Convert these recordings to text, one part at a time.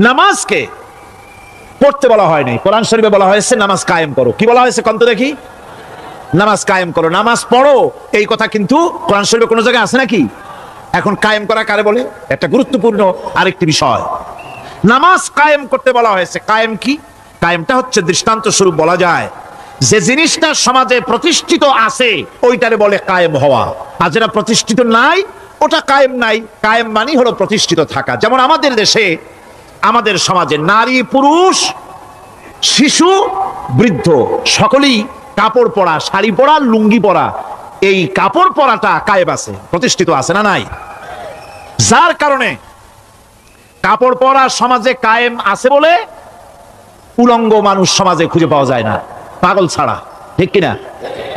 নামাজকে পড়তে বলা হয়নি, কোরআন শরীফে বলা হয়েছে নামাজ কায়েম করো। কি বলা হয়েছে কন্ত দেখি? নামাজ কায়েম করো, নামাজ পড়ো, এই কথা কিন্তু কোরআন শরীফে কোনো জায়গায় আছে নাকি? এখন কায়েম করা কারে বলে? একটা গুরুত্বপূর্ণ আরেকটি বিষয়, নামাজ কায়েম করতে বলা হয়েছে। কায়েম কি? কায়েমটা হচ্ছে দৃষ্টান্ত স্বরূপ বলা যায় যে জিনিসটা সমাজে প্রতিষ্ঠিত আছে ওইটারে বলে কায়েম হওয়া, আর যেটা প্রতিষ্ঠিত নাই ওটা কায়েম নাই। কায়েম মানে হলো প্রতিষ্ঠিত থাকা। যেমন আমাদের দেশে, আমাদের সমাজে নারী পুরুষ শিশু বৃদ্ধ সকলেই কাপড় পরা, শাড়ি পরা, লুঙ্গি পরা, এই কাপড় পরাটা কায়েম আছে, প্রতিষ্ঠিত আছে না নাই? যার কারণে কাপড় পরা সমাজে কায়েম আছে বলে উলঙ্গ মানুষ সমাজে খুঁজে পাওয়া যায় না, পাগল ছাড়া, ঠিক কিনা?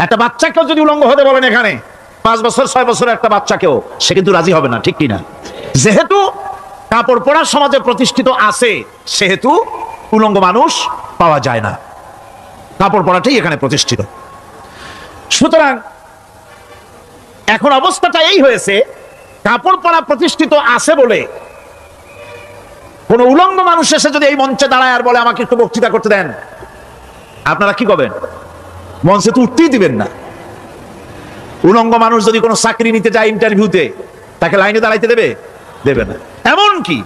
একটা বাচ্চাকেও যদি উলঙ্গ হতে বলেন এখানে 5 বছর 6 বছরের একটা বাচ্চাকেও, সে কিন্তু রাজি হবে না, ঠিক কিনা? যেহেতু কাপড় পরা সমাজে প্রতিষ্ঠিত আছে সেহেতু উলঙ্গ মানুষ পাওয়া যায় না, কাপড় পরাটাই এখানে প্রতিষ্ঠিত। সুতরাং এখন অবস্থাটা এই হয়েছে, কাপড় পরা প্রতিষ্ঠিত আছে বলে কোন উলঙ্গ মানুষ এসে যদি এই মঞ্চে দাঁড়ায় আর বলে আমাকে একটু বক্তৃতা করতে দেন, আপনারা কি করবেন? মঞ্চে তো উঠতেই দিবেন না। উলঙ্গ মানুষ যদি কোনো চাকরি নিতে যায় ইন্টারভিউতে, তাকে লাইনে দাঁড়াইতে দেবে? দেবে না। এমন কি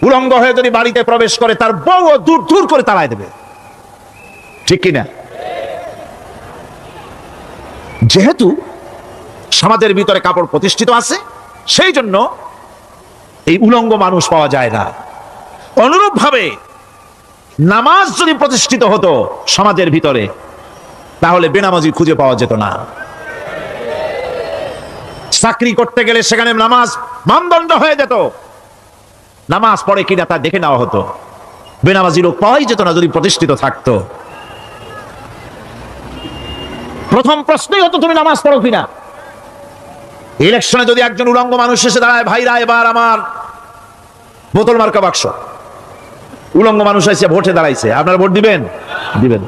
উলঙ্গ হয়ে যদি বাড়িতে প্রবেশ করে তার বউ দূর দূর করে তাড়ায় দেবে, ঠিক কিনা? যেহেতু সমাজের ভিতরে কাপড় প্রতিষ্ঠিত আছে সেই জন্য এই উলঙ্গ মানুষ পাওয়া যায় না। অনুরূপ ভাবে নামাজ যদি প্রতিষ্ঠিত হতো সমাজের ভিতরে তাহলে বেনামাজি খুঁজে পাওয়া যেত না। চাকরি করতে গেলে সেখানে নামাজ মানদণ্ড হয়ে যেত, নামাজ পড়ে কিনা তা দেখে নেওয়া হতো, বেনামাজি লোক পাওয়াই যেত না যদি প্রতিষ্ঠিত থাকতো। প্রথম প্রশ্নই হতো তুমি নামাজ পড়ো কিনা। ইলেকশনে যদি একজন উলঙ্গ মানুষ এসে দাঁড়ায়, ভাইরা এবার আমার বোতল মার্কা বাক্স, উলঙ্গ মানুষ এসে ভোটে দাঁড়াইছে, আপনারা ভোট দিবেন? দিবেন।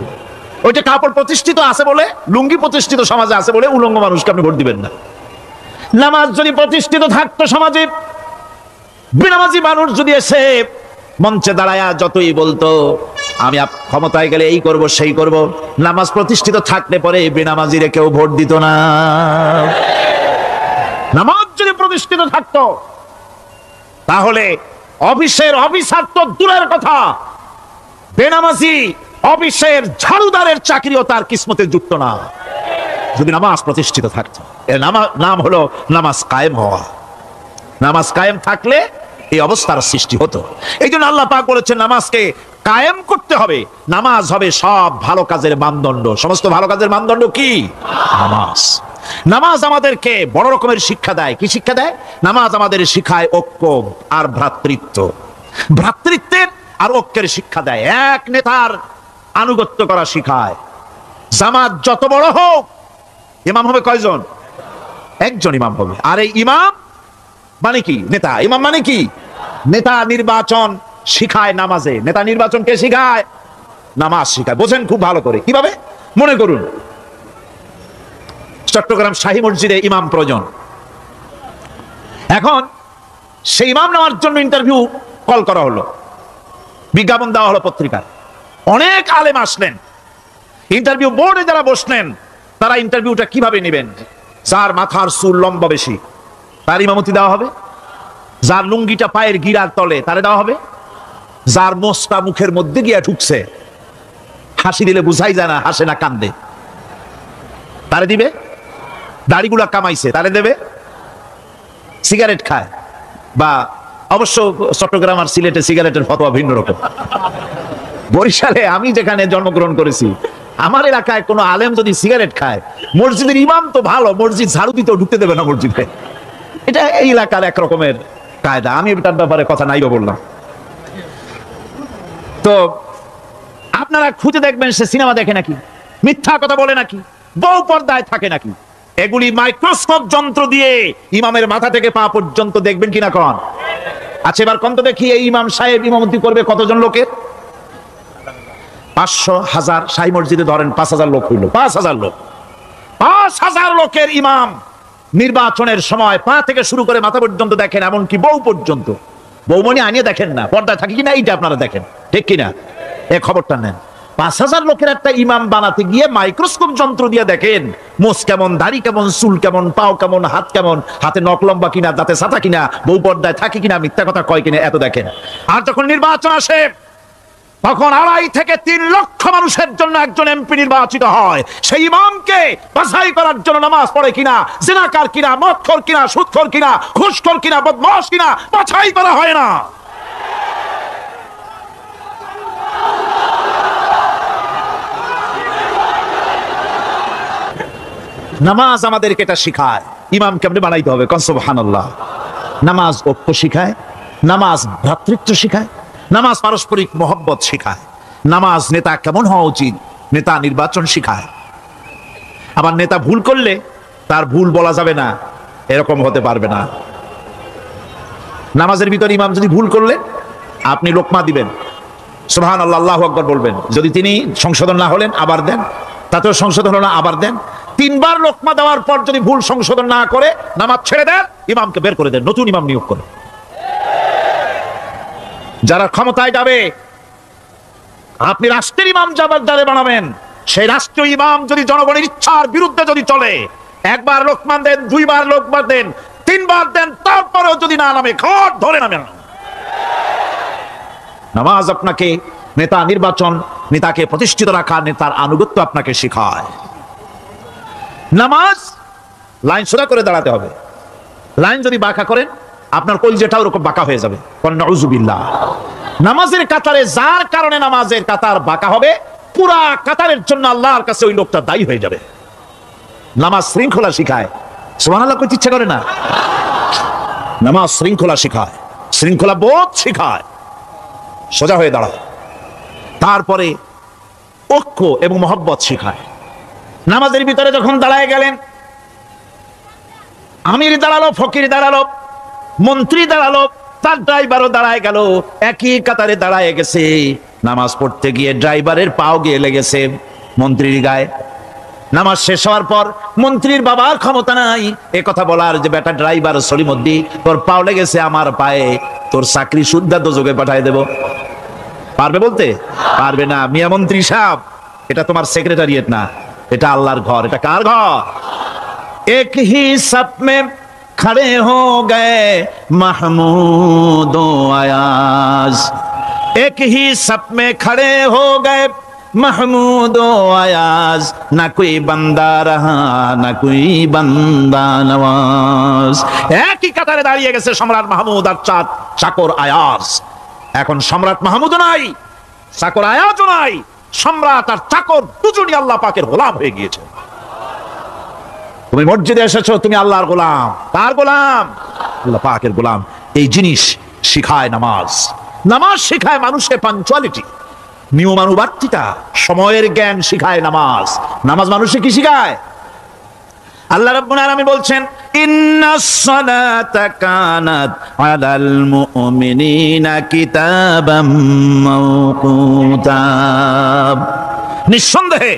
ওইটা কাপড় প্রতিষ্ঠিত আছে বলে, লুঙ্গি প্রতিষ্ঠিত সমাজে আছে বলে উলঙ্গ মানুষকে আপনি ভোট দিবেন না। নামাজ যদি প্রতিষ্ঠিত থাকতো সমাজে, বেনামাজি মানুষ যদি এসে মঞ্চে দাঁড়ায়া যতই বলতো আমি ক্ষমতায় গেলে এই করব সেই করব, নামাজ প্রতিষ্ঠিত থাকলে পরে বেনামাজিরে কেউ ভোট দিত না। নামাজ যদি প্রতিষ্ঠিত থাকতো তাহলে অফিসের অফিসার তো দূরের কথা, বেনামাজি অফিসের ঝাড়ুদারের চাকরিও তার কিসমতে যুক্ত না যদি নামাজ প্রতিষ্ঠিত থাকতো। এর নাম হলো নামাজ কায়েম হওয়া। নামাজ কায়েম থাকলে এই অবস্থার সৃষ্টি হতো। এই জন্য আল্লাহ পাক বলেছেন নামাজকে কায়েম করতে হবে। নামাজ হবে সব ভালো কাজের মানদণ্ড। সমস্ত ভালো কাজের মানদণ্ড কি? নামাজ। নামাজ আমাদেরকে বড় রকমের শিক্ষা দেয়। কি শিক্ষা দেয়? নামাজ আমাদের শিখায় ঐক্য আর ভ্রাতৃত্ব, ভ্রাতৃত্বের আর ঐক্যের শিক্ষা দেয়। এক নেতার আনুগত্য করা শিখায়। জামাত যত বড় হোক, ইমাম হবে কয়জন? একজন ইমাম হবে। আর এই ইমাম মানে কি? নেতা। ইমাম মানে কি? নেতা। নির্বাচন শিখায় নামাজে। নেতা নির্বাচন কে শিখায়? নামাজ শিখায়। বোঝেন খুব ভালো করে। কিভাবে? মনে করুন চট্টগ্রাম শাহী মসজিদে ইমাম প্রয়োজন। এখন সেই ইমাম নেওয়ার জন্য ইন্টারভিউ কল করা হলো, বিজ্ঞাপন দেওয়া হলো পত্রিকায়। অনেক আলেম আসলেন, ইন্টারভিউ বোর্ডে যারা বসলেন তারা ইন্টারভিউটা কিভাবে নেবেন? যার মাথার চুল লম্বা বেশি তার ইমামতি দেওয়া হবে, যার লুঙ্গিটা পায়ের গিরার তলে তারে দেওয়া হবে, যার মোষটা মুখের মধ্যে গিয়া ঢুকছে, হাসি দিলে বুঝাই যায় না হাসে না কান্দে, তারে দিবে। দাড়িগুলা কামাইছে তারে দেবে। সিগারেট খায়, বা অবশ্য চট্টগ্রাম আর সিলেটে সিগারেটের ফতোয়া ভিন্ন রকম। বরিশালে আমি যেখানে জন্মগ্রহণ করেছি, আমার এলাকায় কোনো আলেম যদি সিগারেট খায়, মসজিদের ইমাম তো ভালো, মসজিদ ঝাড়ু দিতেও ঢুকতে দেবে না মসজিদে। এটা এই এলাকার এক রকমের কায়দা। আমি এটার ব্যাপারে কথা নাইও বললাম। তো আপনারা খুঁজে দেখবেন সে সিনেমা দেখে নাকি, মিথ্যা কথা বলে নাকি, বউ পর্দায় থাকে নাকি। এগুলি মাইক্রোস্কোপ যন্ত্র দিয়ে ইমামের মাথা থেকে পা পর্যন্ত দেখবেন কিনা কন? আচ্ছা এবার কত দেখি এই ইমাম সাহেব ইমামতি করবে কতজন লোকের? 500, 1000। শাহী মসজিদে ধরেন 5000 লোক হইল। 5000 লোক, 5000 লোকের ইমাম নির্বাচনের সময় পা থেকে শুরু করে মাথা পর্যন্ত দেখেন, এমনকি বউ পর্যন্ত। বৌমনি আনিয়ে দেখেন না পর্দায় থাকে কিনা, এইটা আপনারা দেখেন, ঠিক কিনা? এ খবরটা নেন। 5,000 লোকের একটা ইমাম বানাতে গিয়ে মাইক্রোস্কোপ যন্ত্র দিয়ে দেখেন মোষ কেমন, দাড়ি কেমন, চুল কেমন, পাও কেমন, হাত কেমন, হাতে নখ লম্বা কিনা, দাঁতে ছাতা কিনা, বউ পর্দায় থাকে কিনা, মিথ্যা কথা কয় কিনা, এত দেখেন। আর যখন নির্বাচন আসে তখন 2.5 থেকে 3 লক্ষ মানুষের জন্য একজন এমপি নির্বাচিত হয়। সেই ইমামকে বাছাই করার জন্য নামাজ পড়ে কিনা, জিনাকার কিনা, মদখোর কিনা, সুদখোর কিনা, ঘুষখোর কিনা, বদমাশ কিনা বাছাই করা হয় না। নামাজ আমাদেরকে এটা শিখায় ইমাম কেমনে বানাইতে হবে। কোন সুবহানাল্লাহ। নামাজ ঐক্য শিখায়, নামাজ ভ্রাতৃত্ব শিখায়, নামাজ পারস্পরিক মহব্বত শিখায়, নামাজ নেতা কেমন হওয়া উচিত, নেতা নির্বাচন শিখায়। আবার নেতা ভুল করলে তার ভুল বলা যাবে না, এরকম হতে পারবে না। নামাজের ভিতরে ইমাম যদি ভুল করলে আপনি লোকমা দিবেন, সুবহানাল্লাহ, আল্লাহু আকবার বলবেন। যদি তিনি সংশোধন না হলেন আবার দেন, তাতেও সংশোধন হলো না আবার দেন। 3 বার লোকমা দেওয়ার পর যদি ভুল সংশোধন না করে নামাজ ছেড়ে দেন, ইমামকে বের করে দেন, নতুন ইমাম নিয়োগ করে। যারা ক্ষমতায় যাবে, আপনি রাষ্ট্রের ইমাম যারে বানাবেন, সেই রাষ্ট্রীয় ইমাম যদি জনগণের ইচ্ছার বিরুদ্ধে যদি চলে, 1 বার লোকমান দেন, 2 বার লোকমা দেন, 3 বার দেন, তারপরেও যদি না নামে, ঘর ধরে নামে না। নামাজ আপনাকে নেতা নির্বাচন, নেতাকে প্রতিষ্ঠিত রাখা, নেতার আনুগত্য আপনাকে শেখায়। নামাজ লাইন সোজা করে দাঁড়াতে হবে। লাইন যদি বাঁকা করেন আপনার কলজেটা ওরকম বাঁকা হয়ে যাবে। নাউযুবিল্লাহ। নামাজের কাতারে যার কারণে নামাজের কাতার বাঁকা হবে, পুরা কাতারের জন্য আল্লাহর কাছে ওই লোকটা দায়ী হয়ে যাবে। নামাজ শৃঙ্খলা শিখায়। সুবহানাল্লাহ কইতে ইচ্ছা করে না? নামাজ শৃঙ্খলা শিখায়, শৃঙ্খলা বোধ শিখায়, সোজা হয়ে দাঁড়ায়। তারপরে ঐক্য এবং মহব্বত শিখায়। নামাজের ভিতরে যখন দাঁড়ায় গেলেন, আমির দাঁড়ালো, ফকির দাঁড়ালো, মন্ত্রী দাঁড়ালো, তার ড্রাইভারও দাঁড়ায় গেল, একই কাতারে দাঁড়ায় গেছে। নামাজ পড়তে গিয়ে ড্রাইভারের পাও গিয়ে লেগেছে মন্ত্রীর গায়ে। নামাজ শেষ হওয়ার পর মন্ত্রীর বাবার ক্ষমতা নাই এ কথা বলার যে বেটা ড্রাইভার সলিমুদ্দি, তোর পাও লেগেছে আমার পায়ে, তোর চাকরি শুদ্ধা দোজখে পাঠিয়ে দেব। পারবে বলতে? পারবে না। মিয়া মন্ত্রী সাহেব, এটা তোমার সেক্রেটারিয়েট না, এটা আল্লাহর ঘর। এটা কার ঘর? এক হি সাপ মে খড়ে হো গয়ে মাহমুদ ও আয়াজ, এক হি সাপ মে খড়ে হো গয়ে महमूद आयाज, ना कोई बंदा रहा ना कोई बंदा नवाज। একই কাতারে দাঁড়িয়ে গেছে সম্রাট মাহমুদ আর চাকর আয়াজ। এখন সম্রাট মাহমুদও নাই, চাকর আয়াজও নাই, সম্রাট আর চাকর দুজনই আল্লাহ পাকের গোলাম হয়ে গিয়েছে। তুমি মসজিদে এসেছো, তুমি আল্লাহর গোলাম। কার গোলাম? আল্লাহ পাকের গোলাম। এই জিনিস শিখায় নামাজ। নামাজ শিখায় মানুষের পাঞ্চুয়ালিটি, নিয়মানুবর্তিতা, সময়ের জ্ঞান শিখায় নামাজ। নামাজ মানুষকে কি শিখায়? আল্লাহ রাব্বুল আলামিন বলছেন, ইন্নাস সালাতা কানাত আলাল মুমিনিনা কিতাবাম মাওকুতা। নিঃসন্দেহে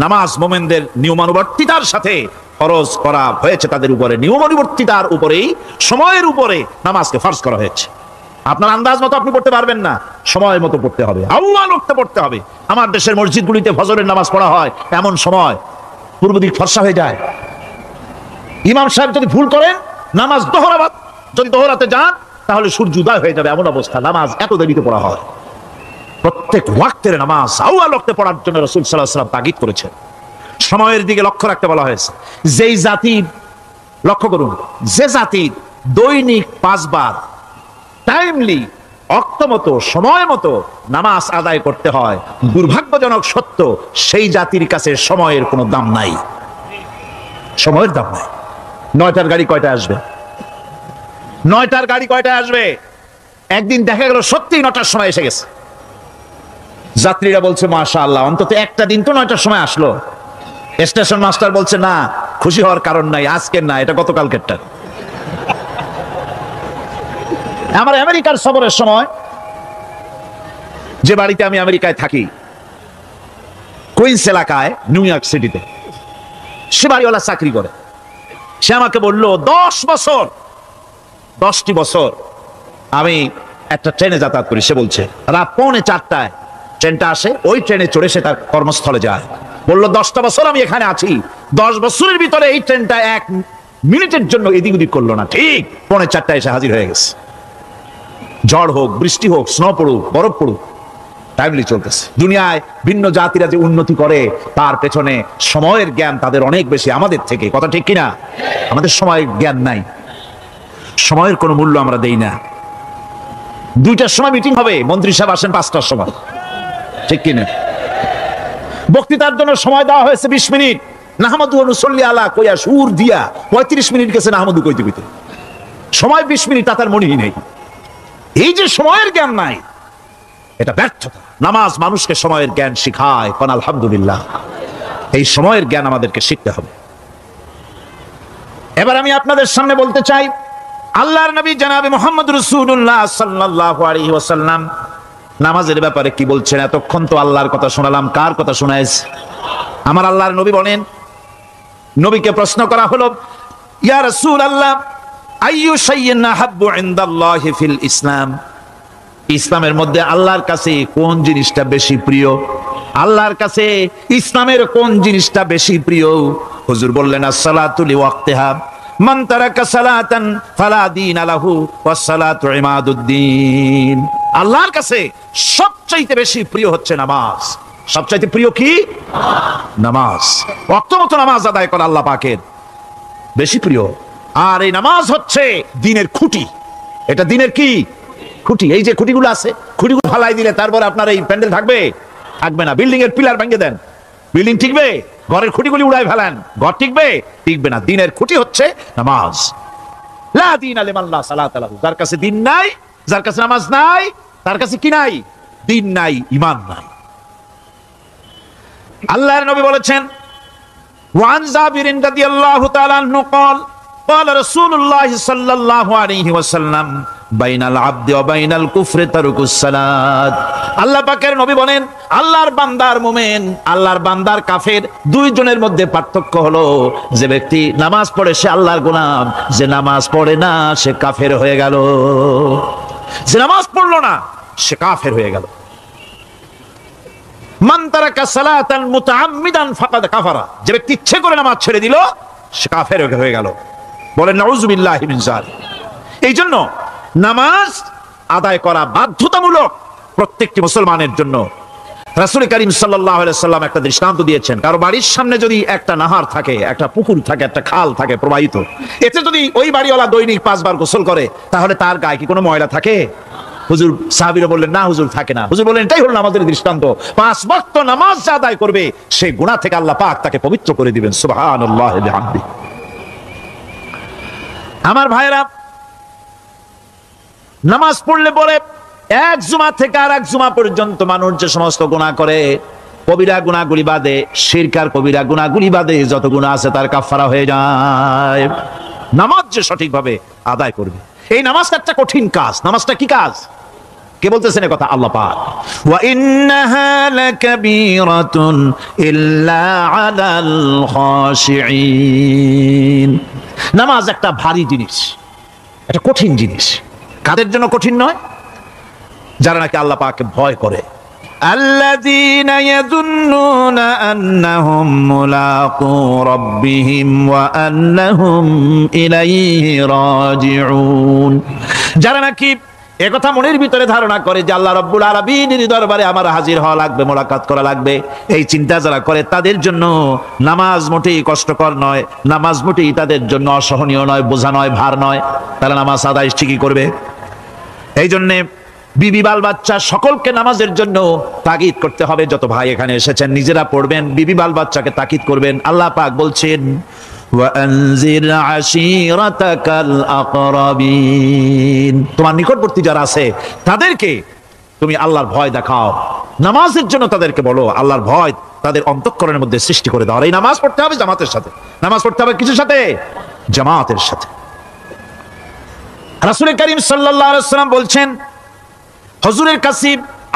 নামাজ মুমিনদের নিয়মানুবর্তিতার সাথে ফরজ করা হয়েছে, তাদের উপরে নিয়মানুবর্তিতার উপরেই, সময়ের উপরে নামাজকে ফরজ করা হয়েছে। আপনার আন্দাজ মতো আপনি পড়তে পারবেন না, সময় মতো পড়তে হবে, আল্লাহ লোকতে পড়তে হবে। আমার দেশের মসজিদগুলিতে ফজরের নামাজ পড়া হয় এমন সময় পূর্ব দিক ফর্সা হয়ে যায়। ইমাম সাহেব যদি ভুল করেন, নামাজ যদি দোহরাতে যান, তাহলে সূর্য উদয় হয়ে যাবে, এমন অবস্থা। নামাজ এত দেরিতে পড়া হয়। প্রত্যেক ওয়াক্তের নামাজ আল্লাহ লোকতে পড়ার জন্য রাসূল সাল্লাল্লাহু আলাইহি ওয়াসাল্লাম তাগিদ করেছেন। সময়ের দিকে লক্ষ্য রাখতে বলা হয়েছে। যেই জাতির, লক্ষ্য করুন, যে জাতির দৈনিক 5 বার টাইমলি, অক্তমতো, সময় মতো নামাজ আদায় করতে হয়, দুর্ভাগ্যজনক সত্য, সেই জাতির কাছে সময়ের কোনো দাম নাই। সময়ের দাম নাই। 9টার গাড়ি কয়টায় আসবে? 9টার গাড়ি কয়টায় আসবে? একদিন দেখা গেল সত্যি 9টার সময় এসে গেছে। যাত্রীরা বলছে মাশাআল্লাহ, অন্তত একটা দিন তো 9টার সময় আসলো। স্টেশন মাস্টার বলছে না, খুশি হওয়ার কারণ নাই, আজকের না, এটা গতকালকেরটা। আমার আমেরিকার সফরের সময়, যে বাড়িতে আমি আমেরিকায় থাকি, কুইন্স এলাকায়, নিউ ইয়র্ক সিটিতে, সে বাড়িওয়ালা চাকরি করে। সে আমাকে বলল 10টি বছর আমি একটা ট্রেনে যাতায়াত করি, সে বলছে রাত 3:45টায় ট্রেনটা আসে, ওই ট্রেনে চড়ে সে তার কর্মস্থলে যায়। বললো 10টা বছর আমি এখানে আছি, 10 বছরের ভিতরে এই ট্রেনটা 1 মিনিটের জন্য এদিক ওদিক করলো না, ঠিক 3:45টায় এসে হাজির হয়ে গেছে। ঝড় হোক, বৃষ্টি হোক, স্নো পড়ুক, বরফ পড়ুক, টাইমলি চলতেছে। দুনিয়ায় ভিন্ন জাতিরা যে উন্নতি করে তার পেছনে সময়ের জ্ঞান তাদের অনেক বেশি আমাদের থেকে, কথা ঠিক কিনা? আমাদের সময়ের জ্ঞান নাই, সময়ের কোনো মূল্য আমরা দেই না। 2টার সময় মিটিং হবে, মন্ত্রী সাহেব আসেন 5টার সময়, ঠিক কিনা? বক্তৃতার জন্য সময় দেওয়া হয়েছে 20 মিনিট, নাহমাদু ওয়া নুসাল্লি আলা কইয়া সুর দিয়া 35 মিনিট গেছে নাহমাদু কইতে কইতে, সময় 20 মিনিট, তার মনেই নেই। এই যে সময়ের জ্ঞান নাই, এটা ব্যর্থতা। নামাজ মানুষকে সময়ের জ্ঞান শিখায়, কোন আলহামদুলিল্লাহ। এই সময়ের জ্ঞান আমাদেরকে শিখতে হবে। এবার আমি আপনাদের সামনে বলতে চাই, আল্লাহর নবী জনাবে মুহাম্মদ রাসূলুল্লাহ সাল্লাল্লাহু আলাইহি ওয়াসাল্লাম নামাজের ব্যাপারে কি বলছেন। এতক্ষণ তো আল্লাহর কথা শোনালাম, কার কথা শোনাইছে? আমার আল্লাহর নবী বলেন, নবীকে প্রশ্ন করা হলো, ইয়া রাসূলুল্লাহ আইয়ু শাইইন আহাব্বু ইনদাল্লাহি ফিল ইসলাম, ইসলামের মধ্যে আল্লাহর কাছে কোন জিনিসটা বেশি প্রিয়? আল্লাহর কাছে ইসলামের কোন জিনিসটা বেশি প্রিয়? হুজুর বললেন, as-salatu liwaqtiha, মান তারাকা সালাতান ফালা দীন লাহু ওয়াস সালাতু ইমাদুদ্দিন। আল্লাহর কাছে সবচাইতে বেশি প্রিয় হচ্ছে নামাজ। সবচাইতে প্রিয় কি? নামাজ। ওয়াক্ত মতো নামাজ আদায় করা আল্লাহ পাকের বেশি প্রিয়। আর এই নামাজ হচ্ছে দ্বীনের খুঁটি। এটা দ্বীনের কি খুঁটি? এই যে খুঁটিগুলো আছে, খুঁটিগুলো ফালাই দিলে তারপর আপনার এই প্যান্ডেল থাকবে? থাকবে না। বিল্ডিং এর পিলার ভেঙে দেন, বিল্ডিং টিকবে? ঘরের খুঁটিগুলি উড়াই ফেলেন, ঘর টিকবে? টিকবে না। দ্বীনের খুঁটি হচ্ছে নামাজ। লা দীনা লিমান লা সালাতা লাহু, যার কাছে দ্বীন নাই, যার কাছে নামাজ নাই, তার কাছে কি নাই? দ্বীন নাই, ঈমান নাই। আল্লাহর নবী বলেছেন, ওয়ান জাবির রাদিয়াল্লাহু তাআলা আনহু قال قال رسول الله صلى الله عليه وسلم বাইনাল আবদি ওয়া বাইনাল কুফরি তারকুস সালাত। আল্লাহ পাকের নবী বলেন, আল্লাহর বান্দার মুমিন, আল্লাহর বান্দার কাফের, দুইজনের মধ্যে পার্থক্য হলো যে ব্যক্তি নামাজ পড়ে সে আল্লাহর গোলাম, যে নামাজ পড়ে না সে কাফের হয়ে গেল। যে নামাজ পড়লো না সে কাফের হয়ে গেল। মান তারাকা সালাতান মুতাআম্মিদান ফাকাদ কাফারা, যে ব্যক্তি ইচ্ছে করে নামাজ ছেড়ে দিল সে কাফের হয়ে গেল। বলেন নাউযুবিল্লাহি মিন যালিক। এই জন্য নামাজ আদায় করা বাধ্যতামূলক প্রত্যেকটি মুসলমানের জন্য। রাসূল করিম সাল্লাল্লাহু আলাইহি সাল্লাম একটা দৃষ্টান্ত দিয়েছেন, কারো বাড়ির সামনে যদি একটা নাহার থাকে, একটা পুকুর থাকে, একটা খাল থাকে প্রবাহিত, এতে যদি ওই বাড়িওয়ালা দৈনিক 5 বার গোসল করে তাহলে তার গায়ে কি কোনো ময়লা থাকে? হুজুর, সাহাবীরা বললেন, না হুজুর, থাকে না। হুজুর বললেন, এটাই হলো নামাজের দৃষ্টান্ত। 5 ওয়াক্ত নামাজ আদায় করবে, সেই গুনাহ থেকে আল্লাহ পাক তাকে পবিত্র করে দিবেন। সুবহানাল্লাহি ওয়া বিহামদিহি। আমার ভাইরা, নামাজ পড়লে পরে এক জুমা থেকে আর এক জুমা পর্যন্ত মানুষ যে সমস্ত গুনাহ করে, কবিরা গুনাহগুলি বাদে, শিরক আর কবিরা গুনাহগুলি বাদে যত গুনাহ আছে তার কাফারা হয়ে যায়। নামাজ যে সঠিকভাবে আদায় করবে, এই নামাজটা একটা কঠিন কাজ। নামাজটা কি কাজ? কে বলতেছেন এই কথা? আল্লাহ পাক। ওয়া ইন্নাহা লাকাবীরাতুন ইল্লা আলাল খাশিঈন। নামাজ একটা ভারী জিনিস, একটা কঠিন জিনিস। কাদের জন্য কঠিন নয়? যারা নাকি আল্লাহ পাককে ভয় করে। আল্লাযীনা ইয়াযুন্নুনা আন্নাহুম মুলাকু রাব্বিহিম ওয়া আন্নাহুম ইলাইহি রাজিউন। যারা নাকি একথা মনের ভিতরে ধারণা করে যে আল্লাহ রাব্বুল আলামিনের দরবারে আমার হাজির হওয়া লাগবে, মোলাকাত করা লাগবে, এই চিন্তা যারা করে তাদের জন্য নামাজ মোটেই কষ্টকর নয়, নামাজ মোটেই তাদের জন্য অসহনীয় নয়, বোঝা নয়, ভার নয়। তারা নামাজ আদায় ঠিকই করবে। এই জন্য বিবি বাল বাচ্চা সকলকে নামাজের জন্য তাগিদ করতে হবে। যত ভাই এখানে এসেছেন নিজেরা পড়বেন, বিবি বাল বাচ্চাকে তাকিদ করবেন। আল্লাহ পাক বলছেন, ওয়ানজির আশীরাতাকাল আকরাবিন, তোমার নিকটবর্তী যারা আছে তাদেরকে তুমি আল্লাহর ভয় দেখাও। নামাজের জন্য তাদেরকে বলো আল্লাহর ভয় তাদের অন্তঃকরণের মধ্যে সৃষ্টি করে দাও। এই নামাজ পড়তে হবে জামাতের সাথে। নামাজ পড়তে হবে কিছুর সাথে? জামাতের সাথে। রাসূল করিম সাল্লাল্লাহু আলাইহি ওয়াসাল্লাম বলছেন, হুজুরের কাছে,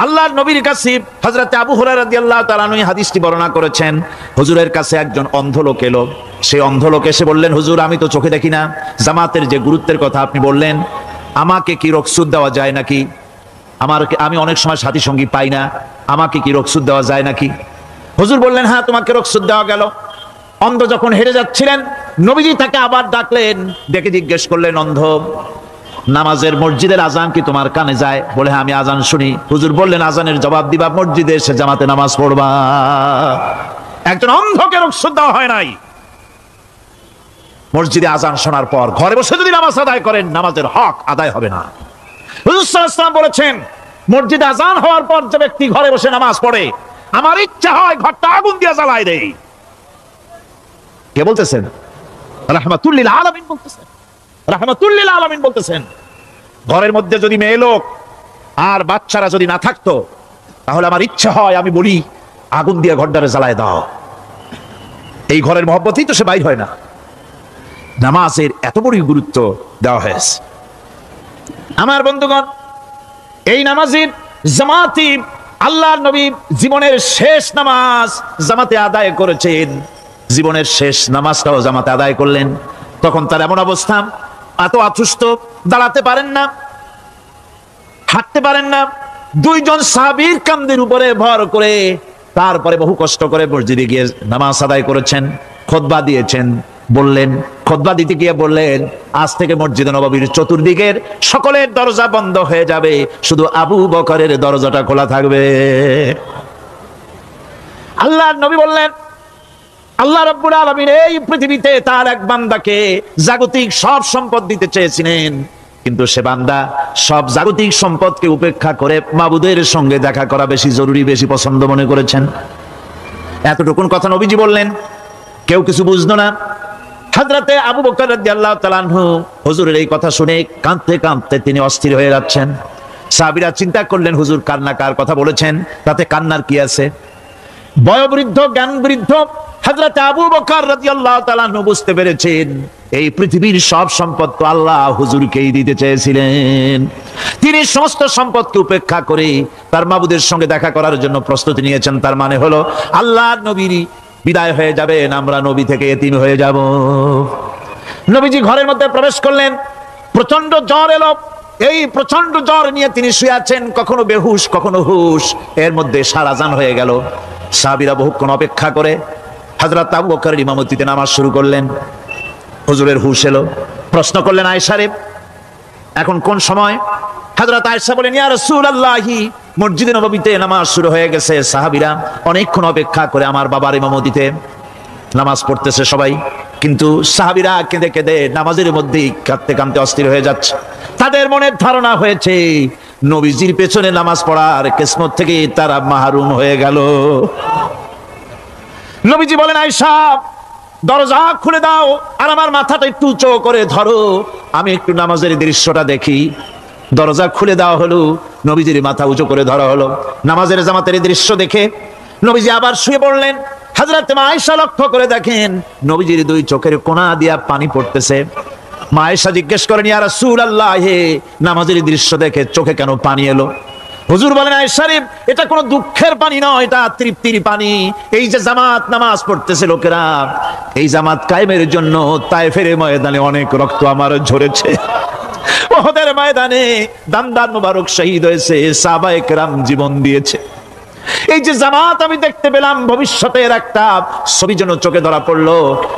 আল্লাহর নবীর কাছে, হযরত আবু হুরায়রা রাদিয়াল্লাহু তাআলা আনহু হাদিসটি বর্ণনা করেছেন, হুজুরের কাছে একজন অন্ধ লোক এলো। সেই অন্ধ লোক এসে বললেন, হুজুর, আমি তো চোখে দেখি না, জামাতের যে গুরুত্বের কথা আপনি বললেন, আমাকে কি রুখসত দেওয়া যায় নাকি? আমি অনেক সময় সাথী সঙ্গী পাই না, আমাকে কি রুখসত দেওয়া যায় নাকি? হুজুর বললেন, হ্যাঁ তোমাকে রুখসত দেওয়া গেল। অন্ধ যখন হেঁটে যাচ্ছিলেন, নবীজি তাকে আবার ডাকলেন, ডেকে জিজ্ঞেস করলেন, অন্ধ, নামাজের মসজিদের আজান কি তোমার কানে যায়? বলে, হ্যাঁ আমি আজান শুনি। হুজুর বললেন, আজানের জবাব দিবা, মসজিদে এসে জামাতে নামাজ পড়বা। একজন অন্ধকে রুখসত দেওয়া হয় নাই। মসজিদে আজান শোনার পর ঘরে বসে যদি নামাজ আদায় করেন, নামাজের হক আদায় হবে না। হুজুর সাল্লাল্লাহু আলাইহি ওয়াসাল্লাম বলেছেন, মসজিদে আজান হওয়ার পর যে ব্যক্তি ঘরে বসে নামাজ পড়ে, আমার ইচ্ছা হয় ঘরটা আগুন দিয়ে জ্বালায় দেই। কে বলতেছেন? রাহমাতুল লিল আলামিন বলতেছেন। রাহমাতুল লিল আলামিন বলতেছেন, ঘরের মধ্যে যদি মেয়ে লোক আর বাচ্চারা যদি না থাকতো, তাহলে আমার ইচ্ছা হয় আমি বলি, আগুন দিয়ে ঘরটারে জ্বালায় দাও। এই ঘরের মহব্বতেই তো সে বাইর হয় না। নামাজের এত বড় গুরুত্ব দেওয়া হয়েছে। আমার বন্ধুগণ, এই নামাজের জামাতি আল্লাহর নবী জীবনের শেষ নামাজ জামাতে আদায় করেছেন। জীবনের শেষ নামাজটাও জামাতে আদায় করলেন। তখন তার এমন অবস্থা, এত অসুস্থ, দাঁড়াতে পারেন না, হাঁটতে পারেন না। দুইজন সাহাবীর কাঁধের উপরে ভর করে তারপরে বহু কষ্ট করে মসজিদে গিয়ে নামাজ আদায় করেছেন, খুতবা দিয়েছেন। বললেন, খুতবা দিতে গিয়ে বললেন, আজ থেকে মসজিদে নববীর চতুর্দিকের সকলের দরজা বন্ধ হয়ে যাবে, শুধু আবু বকরের দরজাটা খোলা থাকবে। আল্লাহর নবী বললেন, আল্লাহ রাব্বুল আলামিন এই পৃথিবীতে তার এক বান্দাকে জাগতিক সব সম্পদ দিতে চেয়েছিলেন, কিন্তু সে বান্দা সব জাগতিক সম্পদকে উপেক্ষা করে মাবুদের সঙ্গে দেখা করা বেশি জরুরি, বেশি পছন্দ মনে করেছেন। এতটুকুন কথা নবীজি বললেন, কেউ কিছু বুঝলো না। হযরতে আবু বকর রাদিয়াল্লাহু তাআলা আনহু হুজুরের এই কথা শুনে কাঁদতে কাঁদতে তিনি অস্থির হয়ে যাচ্ছেন। সাহাবীরা চিন্তা করলেন, হুজুর কান্না কার কথা বলেছেন, তাতে কান্নার কি আছে? বয়োবৃদ্ধ, জ্ঞান বৃদ্ধ হযরতে আবু বকর রাদিয়াল্লাহু তাআলা আনহু বুঝতে পেরেছেন, এই পৃথিবীর সব সম্পদ তো আল্লাহ হুজুরকেই দিতে চেয়েছিলেন। তিনি সমস্ত সম্পদকে উপেক্ষা করে তার মাবুদের সঙ্গে দেখা করার জন্য প্রস্তুতি নিয়েছেন। তার মানে হলো আল্লাহর নবীর বিদায় হয়ে যাবেন, আমরা নবী থেকে এতিম হয়ে যাব। নবীজি ঘরের মধ্যে প্রবেশ করলেন, প্রচন্ড জ্বর এলো। এই প্রচন্ড জ্বর নিয়ে তিনি শুয়ে আছেন, কখনো বেহুশ কখনো হুশ। এর মধ্যে সারাজান হয়ে গেল। সাহাবীরা বহুক্ষণ অপেক্ষা করে হযরত আবু বকরের ইমামতিতে নামাজ শুরু করলেন। হুজুরের হুশ এলো, প্রশ্ন করলেন, আয়েশা রে, এখন কোন সময়? হযরত আয়েশা বলেন, ইয়া রাসূলুল্লাহি, মসজিদে নববীতে নামাজ শুরু হয়ে গেছে। সাহাবীরা অনেকক্ষণ অপেক্ষা করে আমার বাবার ইমামতিতে নামাজ পড়তেছে সবাই, কিন্তু সাহাবীরা কেঁদে কেঁদে নামাজের মধ্যেই কাঁদতে কাঁদতে অস্থির হয়ে যাচ্ছে। তাদের মনের ধারণা হয়েছে নবীজির পেছনে নামাজ পড়ার কিসমত থেকে তারা মাহরুম হয়ে গেল। নবীজি বলেন, আয়েশা দরজা খুলে দাও আর আমার মাথাটা একটু উঁচু করে ধরো, আমি একটু নামাজের দৃশ্যটা দেখি। দরজা খুলে দেওয়া হলো, নবীজির মাথা উঁচু করে ধরা হলো। নামাজের জামাতের দৃশ্য দেখে নবীজি আবার শুয়ে পড়লেন। হযরত মা আয়েশা লক্ষ্য করে দেখেন নবীজির দুই চোখের কোণা দিয়া পানি পড়তেছে। মা আয়েশা জিজ্ঞেস করেন, ইয়া রাসূলুল্লাহ, হে নামাজের দৃশ্য দেখে চোখে কেন পানি এলো? হুজুর বলেন, আয়েশা রে, এটা কোনো দুঃখের পানি নয়, এটা তৃপ্তির পানি। এই যে জামাত নামাজ পড়তেছে লোকেরা, এই জামাত কায়েমের জন্য তায়েফের ময়দানে অনেক রক্ত আমার ঝরেছে। উহুদের ময়দানে দামদার মুবারক শহীদ হয়েছে, সাহাবায়ে কেরাম জীবন দিয়েছে। এই যে জামাত আমি দেখতে পেলাম, ভবিষ্যতের একটা ছবি যেন চোখে ধরা পড়লো।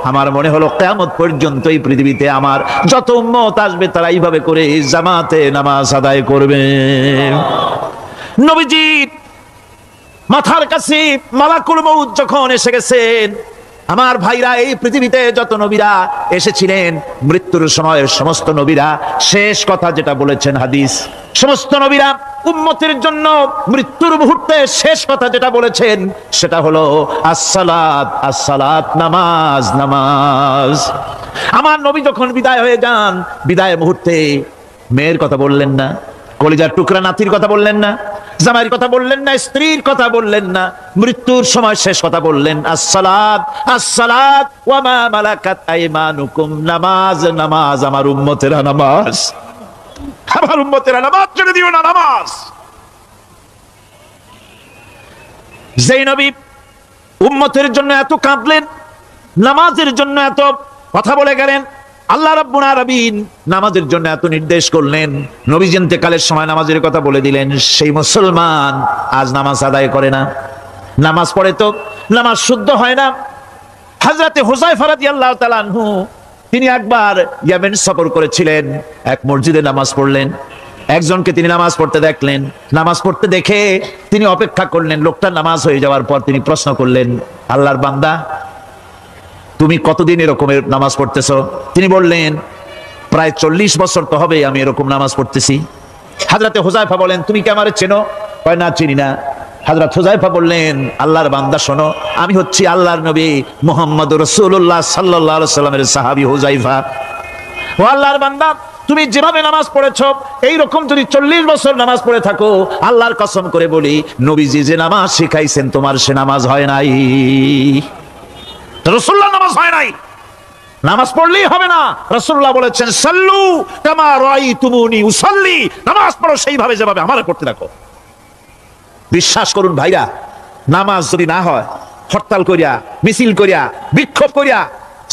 আমার মনে হলো কিয়ামত পর্যন্ত এই পৃথিবীতে আমার যত উম্মত আসবে তারা এইভাবে করে জামাতে নামাজ আদায় করবে। নবীজি মাথার কাছে মালাকুল মউত যখন এসে গেছেন, আমার ভাইরা, এই পৃথিবীতে যত নবীরা এসেছিলেন, মৃত্যুর সময় সমস্ত নবীরা শেষ কথা যেটা বলেছেন, হাদিস, সমস্ত নবীরা উম্মতের জন্য মৃত্যুর মুহূর্তে শেষ কথা যেটা বলেছেন সেটা হলো আসসালাত, আসসালাত, নামাজ, নামাজ। আমার নবী যখন বিদায় হয়ে যান, বিদায় মুহূর্তে মেয়ের কথা বললেন না, কলিজার টুকরা নাতির কথা বললেন না, জামাইয়ের কথা বললেন না, স্ত্রীর কথা বললেন না, মৃত্যুর সময় শেষ কথা বললেন আসসালাত, আসসালাত ওয়া মা মালাকাত আইমানুকুম, নামাজ, নামাজ, আমার উম্মতেরা নামাজ, আমার উম্মতেরা নামাজ ছেড়ে দিও না, নামাজ। যেই নবী উম্মতের জন্য এত কাঁদলেন, নামাজের জন্য এত কথা বলে গেলেন, আল্লাহ রাব্বুল আলামিন নামাজের জন্য এত নির্দেশ করলেন, নবীজি ইন্তেকালের সময় নামাজের কথা বলে দিলেন, সেই মুসলমান আজ নামাজ আদায় করে না। নামাজ পড়ে তো নামাজ শুদ্ধ হয় না। হযরতে হুযায়ফা রাদিয়াল্লাহু তাআলা আনহু তিনি একবার ইয়েমেন সফর করেছিলেন, এক মসজিদে নামাজ পড়লেন। একজনকে তিনি নামাজ পড়তে দেখলেন, নামাজ পড়তে দেখে তিনি অপেক্ষা করলেন। লোকটার নামাজ হয়ে যাওয়ার পর তিনি প্রশ্ন করলেন, আল্লাহর বান্দা, তুমি কতদিন এরকমের নামাজ পড়তেছো? তিনি বললেন, প্রায় 40 বছর তো হবে আমি এরকম নামাজ পড়তেছি। হযরতে হুযায়ফা বলেন, তুমি কি আমারে চেনো? কয়, না, চিনি না। হযরত হুযায়ফা বললেন, আল্লাহর বান্দা শোনো, আমি হচ্ছি আল্লাহর নবী মুহাম্মদুর রাসূলুল্লাহ সাল্লাল্লাহু আলাইহি ওয়াসাল্লামের সাহাবী হুযায়ফা। ও আল্লাহর বান্দা, তুমি যেভাবে নামাজ পড়েছো এই রকম যদি 40 বছর নামাজ পড়ে থাকো, আল্লাহর কসম করে বলি, নবীজি যে নামাজ শিখাইছেন তোমার সে নামাজ হয় নাই। রাসূলুল্লাহ নামাজ হয় নাই, নামাজ পড়লেই হবে না। রাসূলুল্লাহ বলেছেন, সাল্লু কামা রাআইতুমুনি উসাল্লি, নামাজ পড়ো সেইভাবে যেভাবে আমারে পড়তে রাখো। বিশ্বাস করুন ভাইরা, নামাজ যদি না হয়, হরতাল করিয়া, মিছিল করিয়া, বিক্ষোভ করিয়া,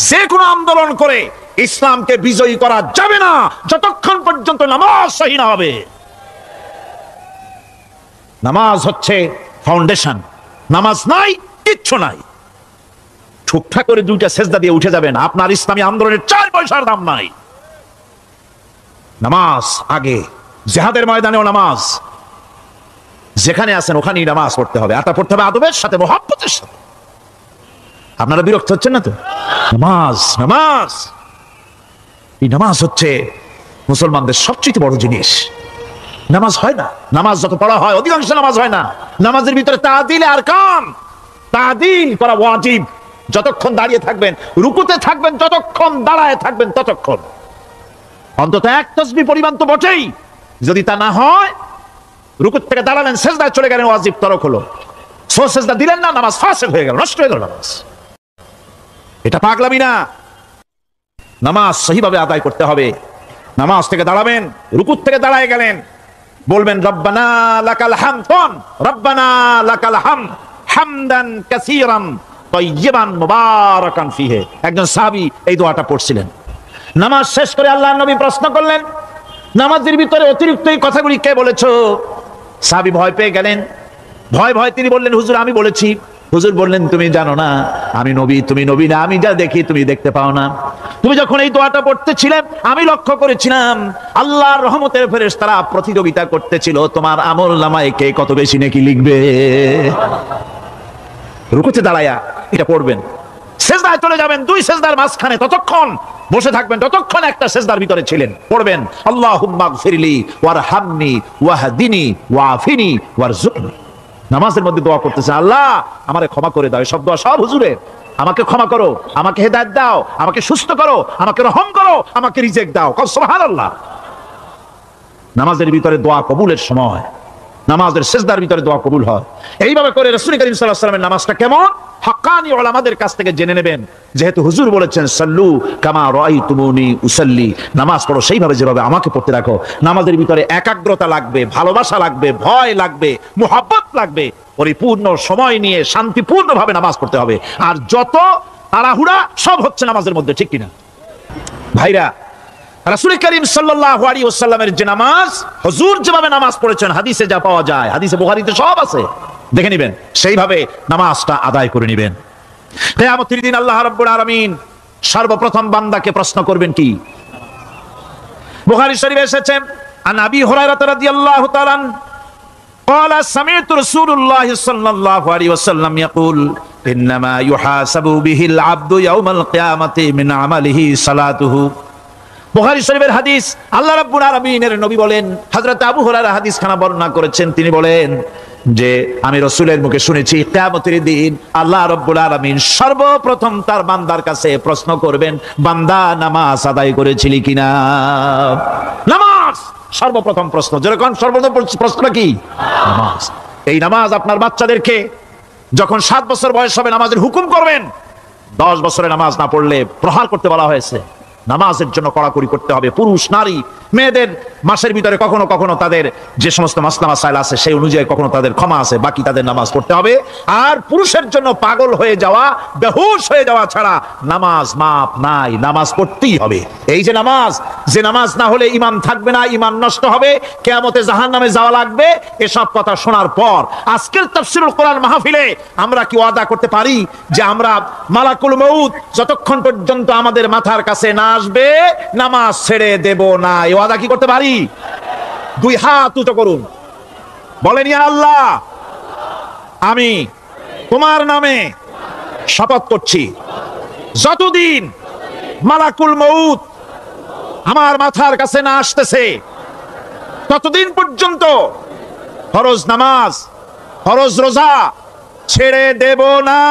যে কোনো আন্দোলন করে ইসলামকে বিজয়ী করা যাবে না যতক্ষণ পর্যন্ত নামাজ সহি না হবে। নামাজ হচ্ছে ফাউন্ডেশন, নামাজ নাই কিচ্ছু নাই। ঠুকঠাক করে 2টা সেজদা দিয়ে উঠে যাবেন, আপনার ইসলামী আন্দোলনের 4 পয়সার দাম নাই। নামাজ আগে, জিহাদের ময়দানেও নামাজ, যেখানে আছেন ওখানেই নামাজ পড়তে হবে। আর তা পড়তে হবে আদবের সাথে, মুহাব্বতের সাথে। আপনারা বিরক্ত হচ্ছেন না তো? নামাজ, নামাজ, এই নামাজ হচ্ছে মুসলমানদের সবচেয়ে বড় জিনিস। নামাজ হয় না, নামাজ যত পড়া হয় অধিকাংশ নামাজ হয় না। নামাজের ভিতরে তাদিল আর কাম, তাদিল করা ওয়াজিব। যতক্ষণ দাঁড়িয়ে থাকবেন, রুকুতে থাকবেন, যতক্ষণ দাঁড়ায় থাকবেন ততক্ষণ অন্তত 1 তাসবিহ পরিমাণ তো বটেই। যদি তা না হয়, রুকুত থেকে দাঁড়ালেন, সেজদায় চলে গেলেন, ওয়াজিব তরক হলো। সো সেজদা দিলেন না, নামাজ ফাসিদ হয়ে গেল, নষ্ট হয়ে গেল নামাজ। এটা পাগলামি না, নামাজ সহিভাবে আদায় করতে হবে। নামাজ থেকে দাঁড়াবেন, রুকুত থেকে দাঁড়ায় গেলেন, বলবেন রব্বানা লাকাল হামদ, রব্বানা লাকাল হামদ হামদান কাসীরান তাইয়িবান মুবারাকান ফিহি। একজন সাহাবী এই দোয়াটা পড়ছিলেন। নামাজ শেষ করে আল্লাহর নবী প্রশ্ন করলেন, নামাজের ভিতরে অতিরিক্ত এই কথাগুলি কে বলেছো? সাহাবী ভয় পেয়ে গেলেন। ভয় ভয় তিনি বললেন, হুজুর আমি বলেছি। হুজুর বললেন, তুমি জানো না আমি নবী, তুমি নবী না, আমি যা দেখি তুমি দেখতে পাও না। তুমি যখন এই দোয়াটা পড়তেছিলে আমি লক্ষ্য করেছিলাম আল্লাহর রহমতের ফেরেশতারা প্রতিযোগিতা করতেছিল তোমার আমল নামায় কে কত বেশি নেকি লিখবে। রুকুতে দাঁড়ায়া এটা পড়বেন, সেজদায় চলে যাবেন, 2 সেজদার মাঝখানে ততক্ষণ বসে থাকবেন যতক্ষণ একটা সেজদার ভিতরে ছিলেন। পড়বেন আল্লাহুম্মা গফিরলি ওয়ারহামনি ওয়াহদিনি ওয়াআফিনি ওয়ারযুকনি। নামাজের মধ্যে দোয়া করতেছে, আল্লাহ আমারে ক্ষমা করে দাও। সব দোয়া সব হুজুরের, আমাকে ক্ষমা করো, আমাকে হেদায়েত দাও, আমাকে সুস্থ করো, আমাকে রহম করো, আমাকে রিজিক দাও। সুবহানাল্লাহ। নামাজের ভিতরে দোয়া কবুলের সময়, নামাজের সেজদার ভিতরে দোয়া কবুল হয়। এইভাবে করে রাসূল করিম সাল্লাল্লাহু আলাইহি ওয়াসাল্লামের নামাজটা কেমন হাক্কানি উলামাদের কাছ থেকে জেনে নেবেন। যেহেতু হুজুর বলেছেন সাল্লু কামা রাআইতুমুনি উসাল্লি, নামাজ পড়ো সেইভাবে যেভাবে আমাকে পড়তে রাখো। নামাজের ভিতরে একাগ্রতা লাগবে, ভালোবাসা লাগবে, ভয় লাগবে, মুহাব্বত লাগবে। পরিপূর্ণ সময় নিয়ে শান্তিপূর্ণভাবে নামাজ পড়তে হবে। আর যত তাড়াহুড়া সব হচ্ছে নামাজের মধ্যে, ঠিক কিনা ভাইরা? রাসূল করিম সাল্লাল্লাহু আলাইহি ওয়াসাল্লামের যে নামাজ, হুজুর যেভাবে নামাজ পড়েছেন হাদিসে যা পাওয়া যায়, হাদিসে বুখারীতে সব আছে, দেখে নেবেন, সেইভাবে নামাজটা আদায় করে নেবেন। কিয়ামতের দিন আল্লাহ রাব্বুল আলামিন সর্বপ্রথম বান্দাকে প্রশ্ন করবেন কি? বুখারী শরীফে এসেছে, আন আবি হুরায়রা রাদিয়াল্লাহু তাআলা قال سمعت رسول الله صلى الله عليه وسلم يقول انما يحاسب به العبد يوم القيامه من عمله صلاته। বুখারী শরীফের হাদিস, আল্লাহ রাব্বুল আলামিনের নবী বলেন, হযরত আবু হুরায়রা হাদিস খানা বর্ণনা করেছেন, তিনি বলেন যে আমি রাসূলের মুখে শুনেছি কিয়ামতের দিন আল্লাহ রাব্বুল আলামিন সর্বপ্রথম তার বান্দার কাছে প্রশ্ন করবেন, বান্দা নামাজ আদায় করেছিলি কিনা? নামাজ সর্বপ্রথম প্রশ্ন। যেরকম সর্বপ্রথম প্রশ্নটা কি? নামাজ। এই নামাজ আপনার বাচ্চাদেরকে যখন 7 বছর বয়স হবে নামাজের হুকুম করবেন, 10 বছরে নামাজ না পড়লে প্রহার করতে বলা হয়েছে। নামাজের জন্য কড়াকড়ি করতে হবে। পুরুষ নারী মেয়েদের মাসের ভিতরে কখনো কখনো তাদের যে সমস্ত মাসলা মাসাইল আছে সেই অনুযায়ী কখনো তাদের ক্ষমা আছে, বাকি তাদের নামাজ পড়তে হবে। আর পুরুষের জন্য পাগল হয়ে যাওয়া, বেহুশ হয়ে যাওয়া ছাড়া নামাজ মাপ নাই, নামাজ পড়তেই হবে। এই যে নামাজ না হলে ঈমান থাকবে না, ঈমান নষ্ট হবে, কিয়ামতে জাহান্নামে যাওয়া লাগবে, এসব কথা শোনার পর আজকের তাফসীরুল কোরআন মাহফিলে আমরা কি ওয়াদা করতে পারি যে আমরা মালাকুল মউত যতক্ষণ পর্যন্ত আমাদের মাথার কাছে না আসবে নামাজ ছেড়ে দেব না? এই ওয়াদা কি করতে পারি? দুই হাত উঁচু করুন, বলেন ইয়া আল্লাহ, আমি তোমার নামে শপথ করছি, যতদিন মালাকুল মউত আমার মাথার কাছে না আসতেছে ততদিন পর্যন্ত ফরজ নামাজ, ফরজ রোজা ছেড়ে দেব না।